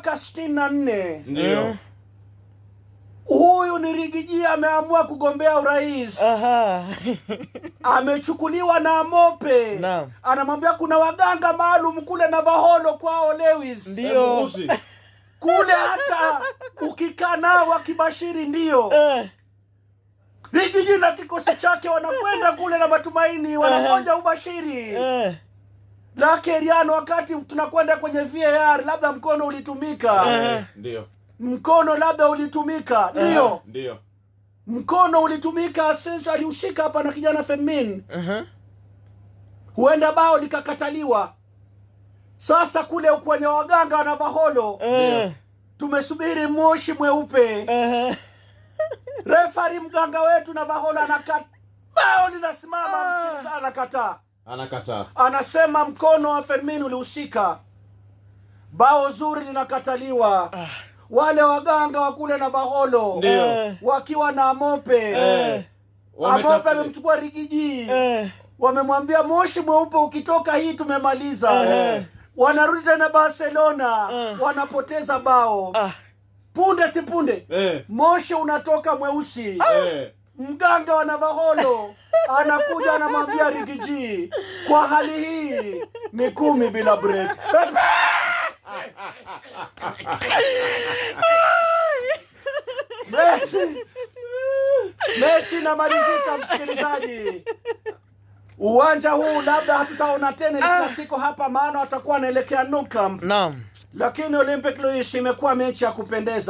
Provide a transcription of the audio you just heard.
miaka 64. Ndio. Huyu ni Rigiji ameamua kugombea urais. Amechukuliwa na Amope. Naam. Anamwambia kuna waganga maalum kule Navaholo kwao Lewis. Ndio. Kule hata ukikaa nao wakibashiri ndio. Rigiji na kikosi chake wanakwenda kule na matumaini, wanangoja ubashiri. Lake Riano, wakati tunakwenda kwenye VAR, labda mkono ulitumika. Ndio. Mkono labda ulitumika. Ndio. Ndio. Mkono ulitumika, Sensa alihusika hapa na kijana Femin. Huenda bao likakataliwa. Sasa kule kwenye waganga wa Navaholo, tumesubiri moshi mweupe. Refari mganga wetu Navaholo anakata. Bao linasimama, msikilizaji anakataa. Anasema mkono wa Femin ulihusika. Bao zuri linakataliwa. Wale waganga wa kule Navaholo wakiwa na Amope. Amope amemchukua Rigiji. Wamemwambia moshi mweupe ukitoka hii tumemaliza. Wanarudi tena Barcelona. Wanapoteza bao. Punde si punde. Moshi unatoka mweusi. Mganga wa Navaholo anakuja anamwambia Rigiji, kwa hali hii ni 10 bila break. Mechi inamalizika, msikilizaji. Uwanja huu labda hatutaona tena kila siku hapa, maana watakuwa wanaelekea Nou Camp. Naam. Lakini Olympic Louis imekuwa mechi ya kupendeza.